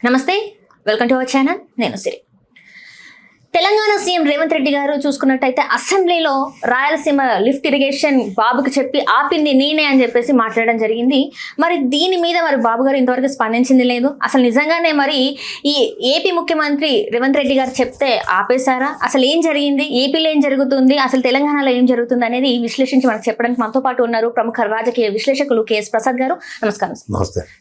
నమస్తే, welcome to our channel. నేను సిరి. Telangana CM Revanth Reddy గారు చూసుకున్నట్టయితే అసెంబ్లీలో రాయలసీమ లిఫ్ట్ ఇరిగేషన్ బాబుకి చెప్పి ఆపింది నేనే అని చెప్పేసి మాట్లాడడం జరిగింది. మరి దీని మీద బాబు గారు ఇంతవరకు స్పందించింది లేదు. అసలు నిజంగానే మరి ఈ ఏపీ ముఖ్యమంత్రి రేవంత్ రెడ్డి గారు చెప్తే ఆపేశారా? అసలు ఏం జరిగింది, ఏపీలో ఏం జరుగుతుంది, అసలు తెలంగాణలో ఏం జరుగుతుంది అనేది విశ్లేషించి మనకు చెప్పడానికి మనతో పాటు ఉన్నారు ప్రముఖ రాజకీయ విశ్లేషకులు కేఎస్ ప్రసాద్ గారు. నమస్కారం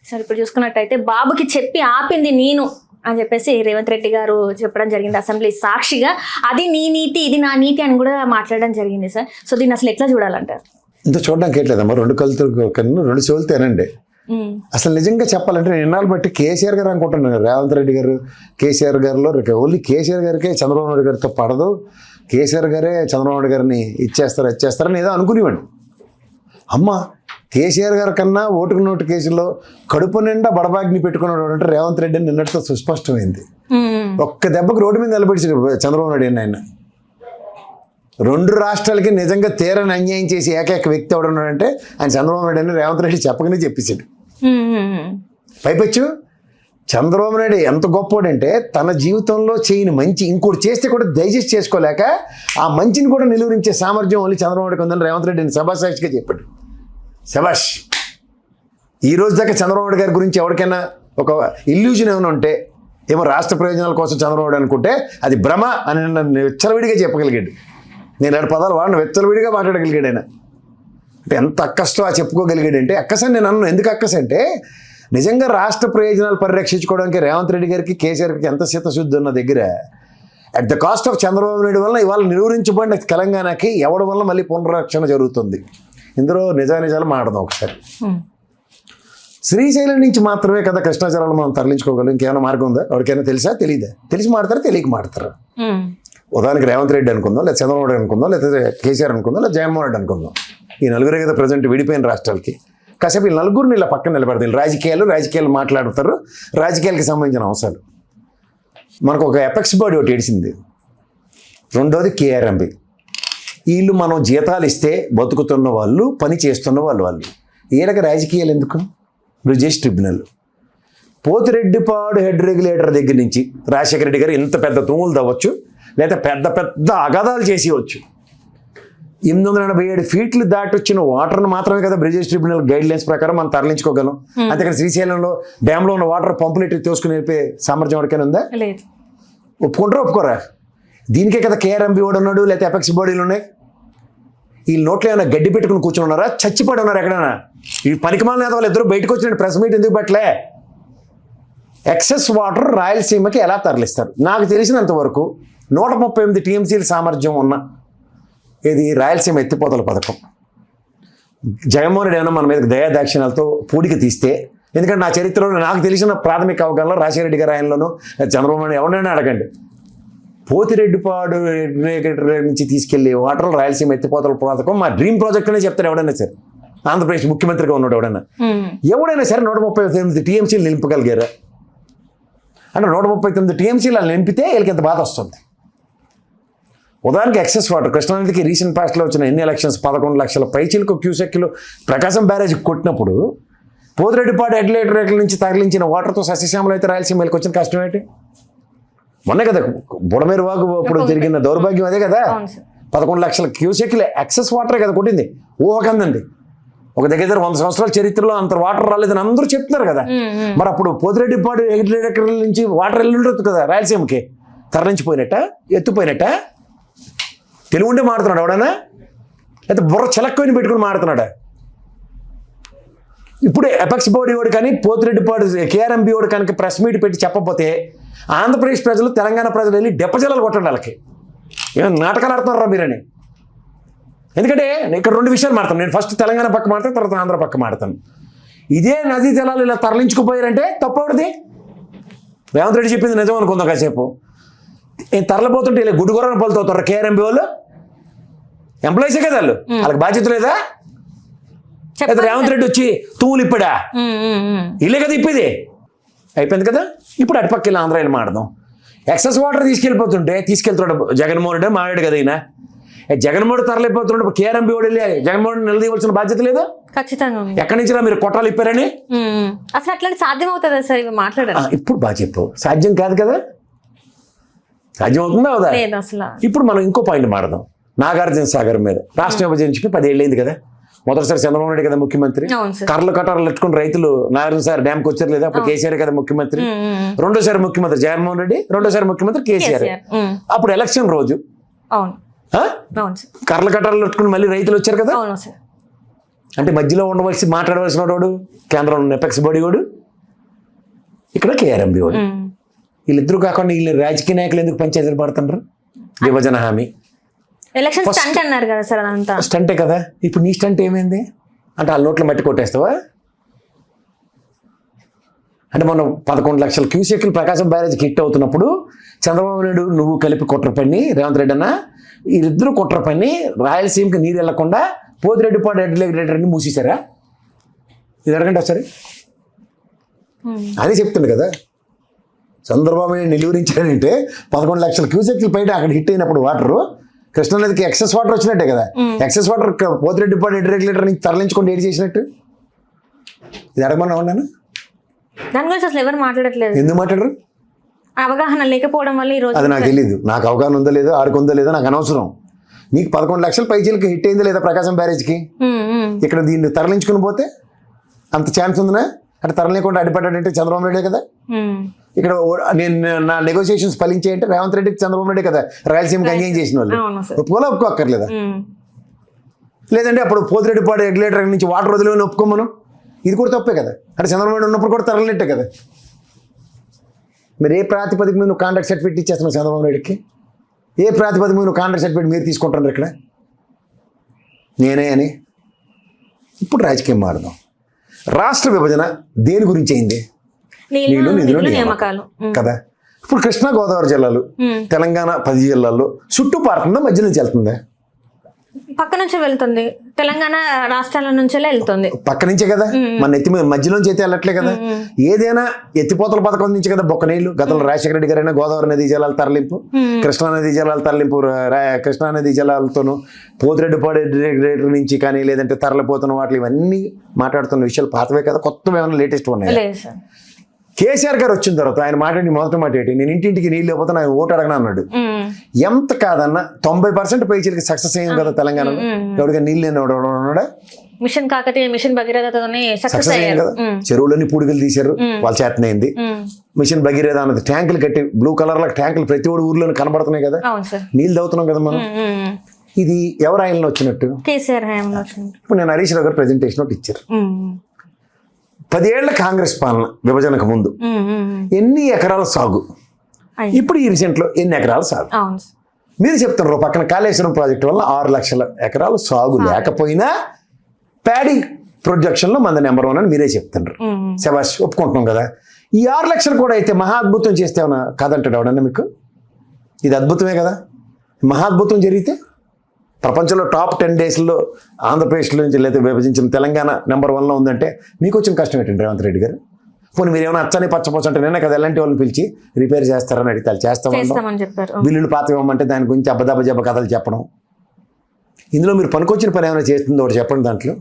సార్. ఇప్పుడు చూసుకున్నట్టయితే బాబుకి చెప్పి ఆపింది నేను అని చెప్పేసి రేవంత్ రెడ్డి గారు చెప్పడం జరిగింది అసెంబ్లీ సాక్షిగా. అది నీ నీతి, ఇది నా నీతి అని కూడా మాట్లాడడం జరిగింది సార్. సో దీన్ని అసలు ఎట్లా చూడాలంటారు? ఇంత చూడడానికి ఎట్లేదమ్మా, రెండు కలుతో రెండు చెవులు తినండి. అసలు నిజంగా చెప్పాలంటే నిన్నాళ్ళు బట్టి కేసీఆర్ గారు అనుకుంటున్నారు. రేవంత్ రెడ్డి గారు కేసీఆర్ గారిలో ఓన్లీ కేసీఆర్ గారికే చంద్రబాబు నాయుడు గారితో పడదు, కేసీఆర్ గారే చంద్రబాబు నాయుడు గారిని ఇచ్చేస్తారని ఏదో అనుకునేవాడిని. అమ్మ, కేసీఆర్ గారి కన్నా ఓటుకు నోటు కేసులో కడుపు నిండా బడబాగ్ని పెట్టుకున్నాడు అంటే రేవంత్ రెడ్డి అని నిన్నటితో సుస్పష్టమైంది. ఒక్క దెబ్బకు రోడ్డు మీద నిలబెట్టాడు చంద్రబాబు నాయుడు. ఆయన రెండు రాష్ట్రాలకి నిజంగా తీరని అన్యాయం చేసి ఏకైక వ్యక్తి ఎవడున్నాడంటే ఆయన చంద్రబాబు నాయుడు అని రేవంత్ రెడ్డి చెప్పకనే చెప్పేశాడు. పైపెచ్చు చంద్రబాబు నాయుడు ఎంత గొప్పోడంటే తన జీవితంలో చేయని మంచి ఇంకోటి చేస్తే కూడా డైజెస్ట్ చేసుకోలేక ఆ మంచిని కూడా నిలువరించే సామర్థ్యం ఓన్లీ చంద్రబాబు నాయుడుకి ఉందని రేవంత్ రెడ్డిని సభాసాక్షిగా చెప్పాడు. శభాష్. ఈ రోజు దాకా చంద్రబాబు నాయుడు గారి గురించి ఎవరికైనా ఒక ఇల్యూజన్ ఏమైనా ఉంటే ఏమో రాష్ట్ర ప్రయోజనాల కోసం చంద్రబాబు నాయుడు అనుకుంటే అది భ్రమ అని నన్ను వెచ్చలవిడిగా చెప్పగలిగాడు. నేను 2 పదాలు వాడిని వెచ్చలవిడిగా మాట్లాడగలిగాడు ఆయన. అంటే ఎంత అక్కస్తో చెప్పుకోగలిగాడు అంటే అక్కసని నేను అన్నాను. ఎందుకు అక్కస అంటే నిజంగా రాష్ట్ర ప్రయోజనాలు పరిరక్షించుకోవడానికి రేవంత్ రెడ్డి గారికి కేసీఆర్కి ఎంత చిత్తశుద్ధి ఉన్న దగ్గర at the cost of Chandrababu Naidu వల్ల ఇవాళ నిలువరించబడిన తెలంగాణకి ఎవడి వల్ల మళ్ళీ పునరక్షణ జరుగుతుంది. ఇందులో నిజాలు మాట్లాడదాం ఒకసారి. శ్రీశైలం నుంచి మాత్రమే కదా కృష్ణా జలాలు మనం తరలించుకోగలం. ఇంకేమైనా మార్గం ఉందా? ఎవరికైనా తెలుసా? తెలియదా? తెలిసి మాడతారా, తెలియక మాడతారా? ఉదాహరణకి రేవంత్ రెడ్డి అనుకుందాం, లేదా చంద్రబాబు నాయుడు అనుకుందాం, లేదా కేసీఆర్ అనుకుందాం, లేదా జగన్మోహన్ రెడ్డి అనుకుందాం. ఈ నలుగురే కదా ప్రజెంట్ విడిపోయిన రాష్ట్రాలకి. కాసేపు ఈ నలుగురిని ఇలా పక్కన నిలబెడతారు. రాజకీయాలు మాట్లాడతారు, రాజకీయాలకు సంబంధించిన అంశాలు. మనకు ఒక ఎపెక్స్ బాడీ ఒకటి ఏడిసింది. రెండోది కేఆర్ఎంబి. వీళ్ళు మనం జీతాలు ఇస్తే బతుకుతున్న వాళ్ళు, పని చేస్తున్న వాళ్ళు. వీళ్ళకి రాజకీయాలు ఎందుకు? Brijesh tribunal, Pothireddypadu head regulator దగ్గర నుంచి రాజశేఖర రెడ్డి గారు ఇంత పెద్ద తూములు తవ్వచ్చు, లేదా పెద్ద పెద్ద అగాధాలు చేసేయవచ్చు. 887 ఫీట్లు దాటి వచ్చిన వాటర్ను మాత్రమే కదా బ్రిజేష్ ట్రిబ్యునల్ గైడ్ లైన్స్ ప్రకారం మనం తరలించుకోగలం. అంతేకాని శ్రీశైలంలో డ్యామ్లో ఉన్న వాటర్ పంపులు ఎట్టి తోసుకుని వెళ్ళిపోయే సామర్థ్యం ఎవరికైనా ఉందా? ఒప్పుకుంటారా ఒప్పుకోరా? దీనికే కదా కేఆర్ఎంబి వాడు ఉన్నాడు, లేకపోతే ఎపెక్స్ బాడీలు ఉన్నాయి. ఈ నోట్లో ఏమైనా గడ్డి పెట్టుకుని కూర్చొని ఉన్నారా? చచ్చిపడి ఉన్నారు ఎక్కడైనా? ఈ పనికిమాలిన వాళ్ళు ఇద్దరు బయటకు వచ్చిన ప్రెస్ మీట్ ఎందుకు పెట్టలే? ఎక్సెస్ వాటర్ రాయలసీమకి ఎలా తరలిస్తారు? నాకు తెలిసినంత వరకు 138 టీఎంసీల సామర్థ్యం ఉన్న ఇది రాయలసీమ ఎత్తిపోతల పథకం. జగన్మోహన్ రెడ్డి ఏమైనా మన మీద దయాదాక్షిణ్యాలతో పూడికి తీస్తే, ఎందుకంటే నా చరిత్రలో నాకు తెలిసిన ప్రాథమిక అవగాహనలో రాజశేఖర రెడ్డి గారి ఆయనలోనూ చంద్రబాబు నాయుడు ఎవరైనా అడగండి, పోతిరెడ్డిపాడు నుంచి తీసుకెళ్లి వాటర్ రాయలసీమ ఎత్తిపోతల పథకం మా డ్రీమ్ ప్రాజెక్ట్ అనే చెప్తారు ఎవడైనా సరే. ఆంధ్రప్రదేశ్ ముఖ్యమంత్రిగా ఉన్నాడు ఎవడైనా సరే 138 టీఎంసీలు నింపగలిగారా? అంటే 139 టీఎంసీలు వాళ్ళు నింపితే వీళ్ళకి ఎంత బాధ వస్తుంది. ఉదాహరణకి ఎక్సెస్ వాటర్ కృష్ణానదికి రీసెంట్ పాస్ట్లో వచ్చిన ఎన్ని ఎలక్షన్స్ 11 లక్షల పైచీలకు క్యూసెక్లు ప్రకాశం బ్యారేజ్కి కొట్టినప్పుడు పోతిరెడ్డిపాడు హెడ్లైటర్ నుంచి తగిలించిన వాటర్తో సస్యశ్యామలు అయితే రాయలసీమ వెళ్ళి వచ్చిన కష్టం ఏంటి? మొన్నే కదా బుడమేరు వాగు ఇప్పుడు జరిగిన దౌర్భాగ్యం అదే కదా. 11 లక్షల క్యూసెక్లు ఎక్సెస్ వాటరే కదా కొట్టింది. ఊహకందండి. ఒక దగ్గర 100 సంవత్సరాల చరిత్రలో అంత వాటర్ రాలేదని అందరూ చెప్తున్నారు కదా. మరి అప్పుడు పోతిరెడ్డిపాడు హెడ్లైటర్ నుంచి వాటర్ వెళ్ళుండదు కదా రాయలసీమకి. తరలించిపోయినట్ట, ఎత్తుపోయినట్ట? తెలుగు ఉండే మాడుతున్నాడు ఎవడన్నా, లేకపోతే బుర్ర చిలక్కుని పెట్టుకుని మాడుతున్నాడా? ఇప్పుడు ఎపెక్స్ బాడీ వాడు కానీ పోతిరెడ్డిపాడు కేఆర్ఎంబి వాడు కనుక ప్రెస్ మీట్ పెట్టి చెప్పకపోతే ఆంధ్రప్రదేశ్ ప్రజలు, తెలంగాణ ప్రజలు వెళ్ళి డెప్పజలాలు కొట్టండి వాళ్ళకి. ఏమైనా నాటకాలు ఆడుతున్నారా మీరని? ఎందుకంటే ఇక్కడ 2 విషయాలు మాడతాను. నేను ఫస్ట్ తెలంగాణ పక్క మాడతాను, తర్వాత ఆంధ్ర పక్క మాడతాను. ఇదే నదీ జలాలు ఇలా తరలించుకుపోయారంటే తప్పవడది. రేవంత్ రెడ్డి చెప్పింది నిజం అనుకుందాం కాసేపు. తరలిపోతుంటే ఇలా గుడ్డుగొర్రను పలుతవుతారు కేఆర్ఎంబి వాళ్ళు. ఎంప్లాయీసే కదా వాళ్ళు, వాళ్ళకి బాధ్యత లేదా? రేవంత్ రెడ్డి వచ్చి తూములు ఇప్పుడా? ఇల్లే కదా ఇప్పేది. అయిపోయింది కదా. ఇప్పుడు అటుపక్క వెళ్ళి ఆంధ్రాయలు మాడదాం. ఎక్సెస్ వాటర్ తీసుకెళ్తున్నాడు జగన్మోహన్ రెడ్డి మావాడు కదా. ఈయన జగన్మోహన్ తరలిపోతున్నాడు. కేఆర్ఎంబి వాడు వెళ్ళి జగన్మోహన్ నిలదీయవలసిన బాధ్యత లేదా? ఖచ్చితంగా ఉంది. ఎక్కడి నుంచి మీరు కొట్టాలు ఇప్పారని అసలు అట్లాంటి సాధ్యం అవుతుందా సార్? ఇవి మాట్లాడారు ఇప్పుడు బాగా చెప్పావు, సాధ్యం కాదు కదా, సాధ్యం అవుతుందా అవుదా? లేదు అసలు. ఇప్పుడు మనం ఇంకో పాయింట్ మాడదాం. నాగార్జున సాగర్ మీద రాష్ట్రం విభజించి 10 ఏళ్ళు అయింది కదా. మొదటిసారి చంద్రబాబు నాయుడు కదా ముఖ్యమంత్రి. కర్రలు కటారులు పెట్టుకుని రైతులు నాగార్జున సాగర్ డ్యామ్కి వచ్చారు లేదా? అప్పుడు కేసీఆర్ కదా ముఖ్యమంత్రి. రెండోసారి ముఖ్యమంత్రి జగన్మోహన్ రెడ్డి, రెండోసారి ముఖ్యమంత్రి కేసీఆర్. అప్పుడు ఎలక్షన్ రోజు కర్రలు కటారులు పెట్టుకుని మళ్ళీ రైతులు వచ్చారు కదా. అంటే మధ్యలో మాట్లాడవలసిన వాడు కేంద్రంలో ఉన్న ఎపెక్స్ బాడీ వాడు, ఇక్కడ కేఆర్ఎంబి వాడు. వీళ్ళిద్దరూ కాకుండా వీళ్ళు రాజకీయ నాయకులు ఎందుకు పంచాయతీలు పడుతున్నారు? విభజన హామీ ఎలక్షన్ స్టంట్ అన్నారు కదా సార్, అదంతా స్టంటే కదా. ఇప్పుడు నీ స్టంట్ ఏమైంది అంటే వాళ్ళ నోట్లో మట్టి కొట్టేస్తావా? అంటే మనం 11 లక్షల క్యూసెక్లు ప్రకాశం బ్యారేజ్కి హిట్ అవుతున్నప్పుడు చంద్రబాబు నాయుడు నువ్వు కలిపి కుట్ర పని, రేవంత్ రెడ్డి అన్న వీళ్ళిద్దరూ కుట్ర పని రాయలసీమకి నీరు వెళ్లకుండా పోతిరెడ్డిపాడు రెగ్యులేటర్ని మూసేశారా? ఇది అడగండి ఒకసారి. అదే చెప్తుంది కదా. చంద్రబాబు నాయుడు నిలువరించాడంటే 11 లక్షల క్యూసెక్లు పైన అక్కడ హిట్ అయినప్పుడు వాటరు కృష్ణానదికి ఎక్సెస్ వాటర్ వచ్చినట్టే కదా. ఎక్సెస్ వాటర్ పోతిరెడ్డిపాడు రెగ్యులేటర్ నుంచి తరలించుకొని ఏడు చేసినట్టు. ఇది అడగమన్నా ఉన్నాను. దాని గురించి అసలు ఎవరు మాట్లాడట్లేదు. ఎందుకు మాట్లాడరు? అవగాహన లేకపోవడం వల్ల ఈ రోజు. అది నాకు తెలియదు. నాకు అవగాహన ఉందో లేదో ఆడికి ఉందో లేదో నాకు అనవసరం. నీకు 11 లక్షల పైచీలకి హిట్ అయిందా లేదా ప్రకాశం బ్యారేజ్కి? ఇక్కడ దీన్ని తరలించుకుని పోతే అంత ఛాన్స్ ఉందినా? అంటే తరలించకుండా అడ్డుపడ్డాడంటే చంద్రబాబు నాయుడే కదా. ఇక్కడ నేను నా నెగోసియేషన్స్ ఫలించాయంటే రేవంత్ రెడ్డికి చంద్రబాబు నాయుడే కదా రాయలసీమకి అన్యాయం చేసిన వాళ్ళు. ఒప్పుకోలే ఒప్పుకోక్కర్లేదా? లేదంటే అప్పుడు పోతిరెడ్డిపాడు రెగ్యులేటర్ నుంచి వాటర్ వదిలేమని ఒప్పుకోమను. ఇది కూడా తప్పే కదా. అంటే చంద్రబాబు నాయుడు ఉన్నప్పుడు కూడా తరలినట్టే కదా. మీరు ఏ ప్రాతిపదిక మీద నువ్వు కాంట్రాక్ట్ సర్టిఫికేట్ ఇచ్చేస్తున్నావు చంద్రబాబు నాయుడుకి? ఏ ప్రాతిపదిక మీద నువ్వు కాంట్రాక్ట్ సర్టిఫికేట్ మీరు తీసుకుంటున్నారు ఇక్కడ? నేనే అని. ఇప్పుడు రాజకీయం మారుదాం. రాష్ట్ర విభజన దేని గురించి అయింది? నీళ్లు నిధులు నియామకాలు కదా. ఇప్పుడు కృష్ణా గోదావరి జిల్లాలు, తెలంగాణ 10 జిల్లాల్లో చుట్టూ పారుతుందా, మధ్య నుంచి వెళ్తుందా? పక్క నుంచి వెళ్తుంది. తెలంగాణ రాష్ట్రాల నుంచే వెళ్తుంది. పక్క నుంచే కదా. మన ఎత్తి మధ్యలోంచి అయితే వెళ్ళట్లే కదా. ఏదైనా ఎత్తిపోతల పథకం నుంచి కదా బొక్క నీళ్లు. గతంలో రాజశేఖర రెడ్డి గారైనా గోదావరి నదీ జలాల తరలింపు, కృష్ణా నదీ జలాల తరలింపు, కృష్ణా నదీ జలాలతోనూ పోతిరెడ్డిపాడు రెగ్యులేటర్ నుంచి కానీ లేదంటే తరలిపోతున్న వాటి ఇవన్నీ మాట్లాడుతున్న విషయాలు పాతవే కదా. కొత్తవి ఏమైనా లేటెస్ట్ ఉన్నాయి? కేసీఆర్ గారు వచ్చిన తర్వాత ఆయన మాట్లాడి మొదటి మాట ఏంటి? నేను ఇంటింటికి నీళ్ళు లేకపోతే నాకు ఓటు అడగను అన్నాడు. ఎంత కాదన్నా 90% పైచీలకి సక్సెస్ అయ్యింది కదా తెలంగాణలో. ఎవరిగా నీళ్ళు ఉన్నాడా? మిషన్ కాకతీయ, మిషన్ భగీరథతోనే సక్సెస్ అయ్యారు కదా. చెరువులన్నీ పూడికలు తీశారు, వాళ్ళ చేతనైంది. మిషన్ భగీరథ అన్నది ట్యాంకులు కట్టి బ్లూ కలర్ లో ట్యాంకులు ప్రతి ఒడి ఊర్లోనే కనబడుతున్నాయి కదా. నీళ్ళు తాగుతున్నాం కదా మనం. ఇది ఎవరు ఆయనలో వచ్చినట్టు? కేసీఆర్ హయాంలో వచ్చినట్టు. ఇప్పుడు నేను హరీష్ రావు గారు ప్రెజెంటేషన్ ఒకటి ఇచ్చారు. 10 ఏళ్ల కాంగ్రెస్ పాలన విభజనకు ముందు ఎన్ని ఎకరాల సాగు, ఇప్పుడు ఈ రీసెంట్లో ఎన్ని ఎకరాల సాగు? మీరు చెప్తున్నారు పక్కన కాళేశ్వరం ప్రాజెక్టు వల్ల 6 లక్షల ఎకరాలు సాగు లేకపోయినా ప్యాడీ ప్రొజెక్షన్లో మన నెంబర్ 1 అని మీరే చెప్తున్నారు. శబాష్, ఒప్పుకుంటున్నాం కదా. ఈ 6 లక్షలు కూడా అయితే మహా అద్భుతం చేస్తే ఏమన్నా కాదంటాడు ఎవడన్నా మీకు? ఇది అద్భుతమే కదా. మహా అద్భుతం జరిగితే ప్రపంచంలో టాప్ 10 డేస్లో ఆంధ్రప్రదేశ్లో నుంచి లేదా విభజించిన తెలంగాణ నెంబర్ 1లో ఉందంటే మీకు వచ్చిన కష్టం ఏంటండి రేవంత్ రెడ్డి గారు? పోనీ మీరు ఏమైనా అచ్చని పచ్చపోచ్చు అంటే నేనే కదా ఎలాంటి వాళ్ళని పిలిచి రిపేర్ చేస్తారని అడిగితే చేస్తామని చెప్పారు. బిల్లులు పాత ఇవ్వమంటే దాని గురించి అబద్ధ కథలు చెప్పడం. ఇందులో మీరు పనికొచ్చిన పని ఏమైనా చేస్తుందో ఒకటి చెప్పండి. దాంట్లో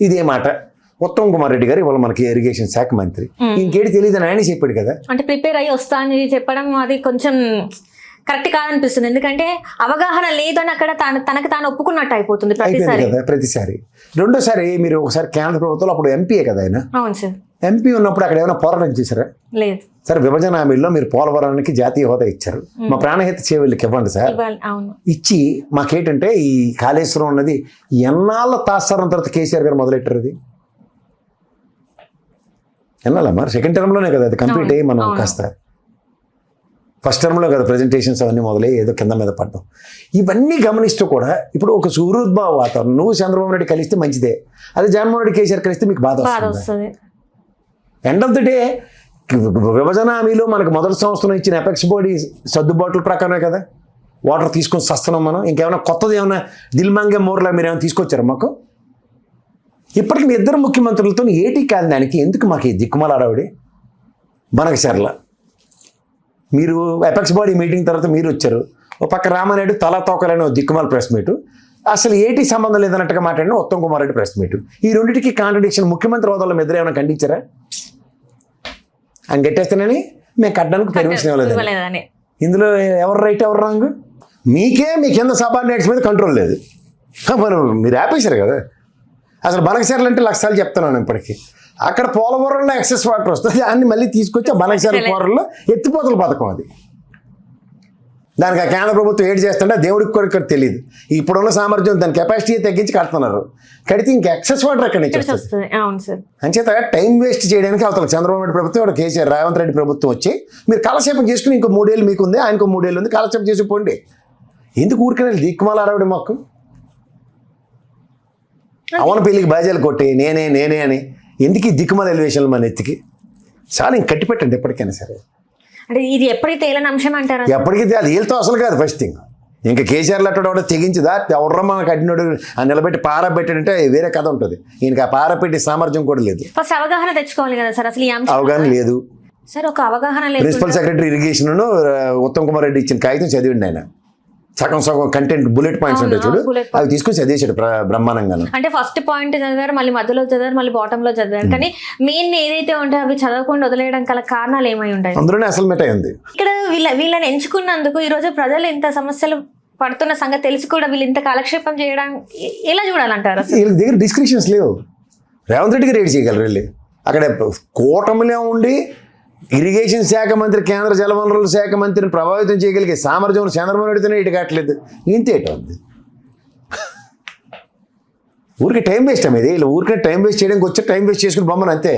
ఇదే మాట ఉత్తమ్ కుమార్ రెడ్డి గారు ఇవాళ మనకి ఇరిగేషన్ శాఖ మంత్రి. ఇంకేటి తెలియదు అని ఆయన చెప్పాడు కదా. అంటే ప్రిపేర్ అయ్యి వస్తా అని చెప్పడం అది కొంచెం కరెక్ట్ కాదనిపిస్తుంది. ఎందుకంటే అవగాహన లేదని అక్కడ తనకు తాను ఒప్పుకున్నట్టు అయిపోతుంది ప్రతిసారి. రెండోసారి మీరు ఒకసారి కేంద్ర ప్రభుత్వంలో అప్పుడు ఎంపీఏ కదా ఆయన. అవును సార్. ఎంపీ ఉన్నప్పుడు అక్కడ ఏమైనా పోరాటం చేశారా? లేదు సార్. విభజన హామీల్లో మీరు పోలవరానికి జాతీయ హోదా ఇచ్చారు. మా ప్రాణహిత చేవెళ్ళకి ఇవ్వండి సార్. ఇచ్చి మాకేంటంటే ఈ కాళేశ్వరం అన్నది ఎన్నాళ్ళ తాత్సారం తర్వాత కేసీఆర్ గారు మొదలెట్టారు. అది ఎన్నాళ్ళ మరి సెకండ్ టర్మ్లోనే కదా అది కంప్లీట్ అయ్యి మనం కాస్త ఫస్ట్ టర్మ్లో కదా ప్రజెంటేషన్స్ అవన్నీ మొదలై ఏదో కింద మీద పడ్డాం. ఇవన్నీ గమనిస్తూ కూడా ఇప్పుడు ఒక సూర్యోద్భవ వాతావరణం. నువ్వు చంద్రబాబు నాయుడు కలిస్తే మంచిదే, అదే జగన్మోహన్ రెడ్డి కేసీఆర్ కలిస్తే మీకు బాధ వస్తుంది. ఎండ్ ఆఫ్ ది డే విభజన హామీలో మనకు మొదటి సంవత్సరం ఇచ్చిన ఎపెక్స్ బాడీ సర్దుబాట్ల ప్రకారమే కదా వాటర్ తీసుకొని వస్తున్నాం మనం. ఇంకేమైనా కొత్తది ఏమైనా దిల్మాంగే మోర్లా మీరు ఏమైనా తీసుకొచ్చారా మాకు? ఇప్పటికి మీ ఇద్దరు ముఖ్యమంత్రులతో ఏటీ కాదు దానికి ఎందుకు మాకు ఈ దిక్కుమాల ఆడవిడి మనకు సర్ల. మీరు ఎపెక్స్ బాడీ మీటింగ్ తర్వాత మీరు వచ్చారు. ఓ పక్క రామానాయుడు తలా తోకలని దిక్కుమాల ప్రెస్ మీటు, అసలు ఏటి సంబంధం లేదన్నట్టుగా మాట్లాడిన ఉత్తమ్ కుమార్ రెడ్డి ప్రెస్ మీట్. ఈ రెండింటికి కాంట్రడిక్షన్. ముఖ్యమంత్రి హోదాలో మీ ఇద్దరు ఏమైనా ఖండించారా? ఆయన గట్టేస్తానని మేము కట్టడానికి పర్మిషన్ ఇవ్వలేదని. ఇందులో ఎవరు రైట్ ఎవరు రాంగ్? మీ కింద సబార్డినేట్స్ మీద కంట్రోల్ లేదు. మరి మీరు ఆపేశారు కదా. అసలు బనకచర్లు అంటే లక్షలు చెప్తున్నాను ఇప్పటికీ. అక్కడ పోలవరంలో ఎక్సెస్ వాటర్ వస్తుంది, దాన్ని మళ్ళీ తీసుకొచ్చి ఆ బనకచర్ల పోలవరంలో ఎత్తిపోతల పథకం అది. దానికి ఆ కేంద్ర ప్రభుత్వం ఏడు చేస్తుంటే దేవుడికి కూడా ఇక్కడ తెలియదు. ఇప్పుడున్న సామర్థ్యం దాని కెపాసిటీ తగ్గించి కడుతున్నారు. కడితే ఇంకా ఎక్సెస్ వాటర్ ఎక్కడి నుంచి వస్తుంది? అంచేత టైం వేస్ట్ చేయడానికి అవతల చంద్రబాబు నాయుడు ప్రభుత్వం, ఇక్కడ కేసీఆర్ రేవంత్ రెడ్డి ప్రభుత్వం వచ్చి మీరు కాలక్షేపం చేసుకుని ఇంకో 3 ఏళ్ళు మీకు ఉంది, ఆయనకు 3 ఏళ్ళు ఉంది, కాలక్షేపం చేసుకుపోండి. ఎందుకు ఊరికనే దిక్కుమాల ఆడవడం మాకు? అవన పెళ్ళికి బాజాలు కొట్టి నేనే అని ఎందుకు ఈ దిక్కుమాల ఎలివేషన్లు మన ఎత్తికి? చాలా ఇంక కట్టి పెట్టండి ఎప్పటికైనా సరే. అంటే ఇది ఎప్పటికీ తేలని అంశం అంటారా? ఎప్పటికీ అది వీళ్ళతో అసలు కాదు. ఫస్ట్ థింగ్ ఇంకా కేసీఆర్ లట్టడు తెగించిదా ఎవడరా మనకు కట్టినోడు ఆ నిలబెట్టి పారబెట్టాడంటే వేరే కథ ఉంటుంది. ఈయనకి ఆ పారపెట్టి సామర్థ్యం కూడా లేదు. ఫస్ట్ అవగాహన తెచ్చుకోవాలి కదా సార్. అసలు అవగాహన లేదు సార్. ఒక అవగాహన లేదు. Principal secretary irrigation Uttam Kumar Reddy ఇచ్చిన కాగితం చదివిండి ఆయన. సగం కంటెంట్ బుల్లెట్ పాయింట్స్ ఉంటాయి చూడు, అవి తీసుకొని చదివేశాడు బ్రహ్మాండంగా. అంటే ఫస్ట్ పాయింట్ చదివారు, మళ్ళీ మధ్యలో చదివారు, మళ్ళీ బాటమ్ లో చదివారు. కానీ మెయిన్ ఏదైతే ఉంటాయో అవి చదవకుండా వదిలేయడం గల కారణాలు ఏమై ఉంటాయి? అందులోనే అసలు మెట ఉంది. ఇక్కడ వీళ్ళని ఎంచుకున్నందుకు ఈ రోజు ప్రజలు ఇంత సమస్యలు పడుతున్న సంగతి తెలిసి కూడా వీళ్ళు ఇంత కాలక్షేపం చేయడం ఎలా చూడాలంటారు? వీళ్ళ దగ్గర డిస్క్రిప్షన్స్ లేవు. రేవంత్ రెడ్డికి రేట్ చేయగలరు వెళ్ళి. అక్కడ కూటమిలో ఉండి ఇరిగేషన్ శాఖ మంత్రి, కేంద్ర జలవనరుల శాఖ మంత్రిని ప్రభావితం చేయగలిగే సామర్థ్యం చంద్రబాబు నాయుడుతోనే ఇటు కావట్లేదు. ఇంతేటది ఊరికి టైం వేస్ట్ అమ్మేది. ఇలా ఊరికే టైం వేస్ట్ చేయడానికి వచ్చి టైం వేస్ట్ చేసుకుని బొమ్మను అంతే,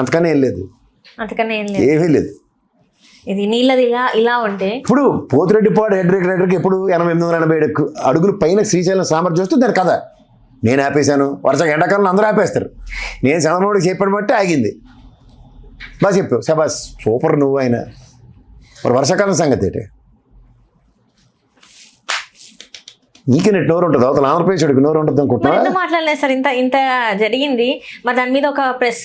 అంతకనే ఏం లేదు, ఏమీ లేదు. ఇది నీళ్ళది ఇలా ఉంటే ఇప్పుడు పోతిరెడ్డిపాడు హెడ్రేకి ఎప్పుడు 887 అడుగులు పైన శ్రీశైలం సామర్థ్యం వస్తుంది. దాని కదా నేను ఆపేశాను. వరుసగా ఎండాకాలంలో అందరూ ఆపేస్తారు. నేను చంద్రబాబుకి చెప్పడం బట్టి ఆగింది. బాగా చెప్పావు, శబాస్, సూపర్ నువ్వు. అయినా మరి వర్షాకాలం సంగతి ఏంటి? నీకే నెట్ నోరు ఉంటుంది, అవతల ఆంధ్రప్రదేశ్ వాడికి నోరు ఉంటుంది అనుకుంటున్నా. మాట్లాడలేదు సార్. ఇంత జరిగింది, మరి దాని మీద ఒక ప్రెస్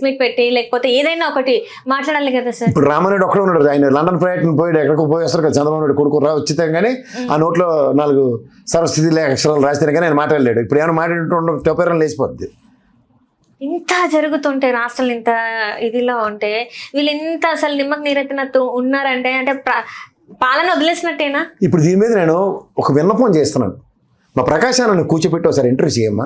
మీట్ పెట్టి లేకపోతే ఏదైనా ఒకటి మాట్లాడాలి కదా సార్. ఇప్పుడు రామారెడ్డి ఒక్కడే ఉన్నాడు. ఆయన లండన్ పర్యటన పోయి ఎక్కడికో పోయి వస్తారు కదా చంద్రబాబు నాయుడు కొడుకు ఉచితం. కానీ ఆ నోట్లో 4 సర్వస్థితి అక్షరాలు రాస్తేనే కానీ ఆయన మాట్లాడలేడు. ఇప్పుడు ఏమైనా మాట్లాడుతుంటే టొపేరం లేచిపోద్ది. ఇంత జరుగుతుంటే రాష్ట్రాలు ఇంత ఇదిలో ఉంటే వీళ్ళు ఇంత అసలు నిమ్మకు నీరెత్తినట్టు ఉన్నారంటే అంటే పాలన వదిలేసినట్టేనా? ఇప్పుడు దీని మీద నేను ఒక విన్నపం చేస్తున్నాను. మా ప్రకాశాన్ని కూర్చోపెట్టి ఒకసారి ఇంటర్వ్యూ చేయమ్మా.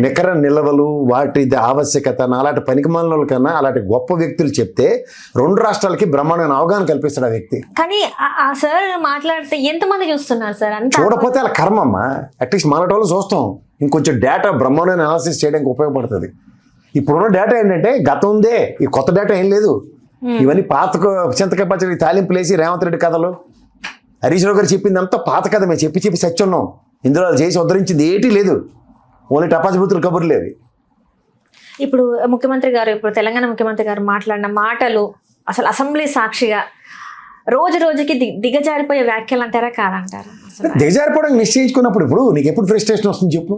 నికర నిల్వలు వాటి ఆవశ్యకత అలాంటి పనికిమాలిన కన్నా అలాంటి గొప్ప వ్యక్తులు చెప్తే 2 రాష్ట్రాలకి బ్రహ్మాండమైన అవగాహన కల్పిస్తాడు ఆ వ్యక్తి. కానీ ఆ సార్ మాట్లాడితే ఎంతమంది చూస్తున్నారు సార్? చూడకపోతే అలా కర్మమ్మా. అట్లీస్ట్ మన వాళ్ళు చూస్తాం. ఇంకొంచెం డేటా బ్రహ్మాండమైన అనాలిసిస్ చేయడానికి ఉపయోగపడుతుంది. ఇప్పుడున్న డేటా ఏంటంటే గతం ఉందే, ఈ కొత్త డేటా ఏం లేదు. ఇవన్నీ పాత చింతకాయ పచ్చడి తాలింపులు వేసి రేవంత్ రెడ్డి కథలు, హరీష్ రావు గారు చెప్పింది అంతా పాత కథ. మేము చెప్పి సచ్చున్నాం. ఇందులో చేసి ఉద్ధరించింది ఏటీ లేదు. ఓన్లీ టపాసుబుతులు కబుర్లు లేవి. ఇప్పుడు ముఖ్యమంత్రి గారు, ఇప్పుడు తెలంగాణ ముఖ్యమంత్రి గారు మాట్లాడిన మాటలు అసలు అసెంబ్లీ సాక్షిగా రోజుకి దిగజారిపోయే వ్యాఖ్యలు అంటారా కాదంటారా? దిగజారిపోవడానికి నిశ్చయించుకున్నప్పుడు ఇప్పుడు నీకు ఎప్పుడు ఫ్రస్ట్రేషన్ వస్తుంది చెప్పు?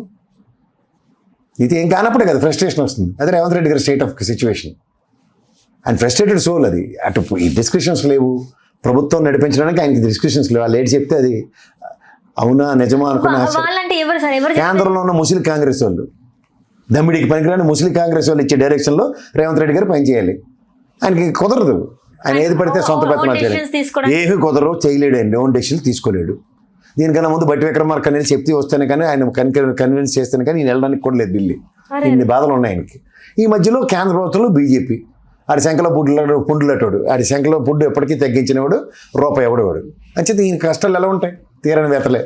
ఇది ఏం కానప్పుడే కదా ఫ్రస్ట్రేషన్ వస్తుంది. అదే రేవంత్ రెడ్డి గారి state of situation. And frustrated soul అది. అటు ఈ డిస్కషన్స్ లేవు, ప్రభుత్వం నడిపించడానికి ఆయనకి డిస్కషన్స్ లేవు. వాళ్ళు ఏడు చెప్తే అది అవునా నిజమా అనుకున్నా. కేంద్రంలో ఉన్న ముస్లిం కాంగ్రెస్ వాళ్ళు, దమ్మిడికి పనికిరాని ముస్లిం కాంగ్రెస్ వాళ్ళు ఇచ్చే డైరెక్షన్లో రేవంత్ రెడ్డి గారు పనిచేయాలి. ఆయనకి కుదరదు. ఆయన ఏది పడితే సొంత పెత్తనాలు చేయాలి. ఏమీ కుదరవు, చేయలేడు. ఆయన ఓన్ డెసిషన్ తీసుకోలేడు. దీనికన్నా ముందు బట్టి విక్రమార్క అనేది చెప్తే వస్తేనే కానీ ఆయన కన్విన్స్ చేస్తేనే కానీ నేను వెళ్ళడానికి కూడా లేదు ఢిల్లీ. ఇన్ని బాధలు ఉన్నాయి ఆయనకి. ఈ మధ్యలో కేంద్ర ప్రభుత్వంలో బీజేపీ ఆడి శంకలో పుండులటోడు, ఆడి శంకలో పుండు ఎప్పటికీ తగ్గించినవాడు, రూపాయి ఎవడేవాడు. అంచేత ఈయన కష్టాలు ఎలా ఉంటాయి? తీరని వేతలే.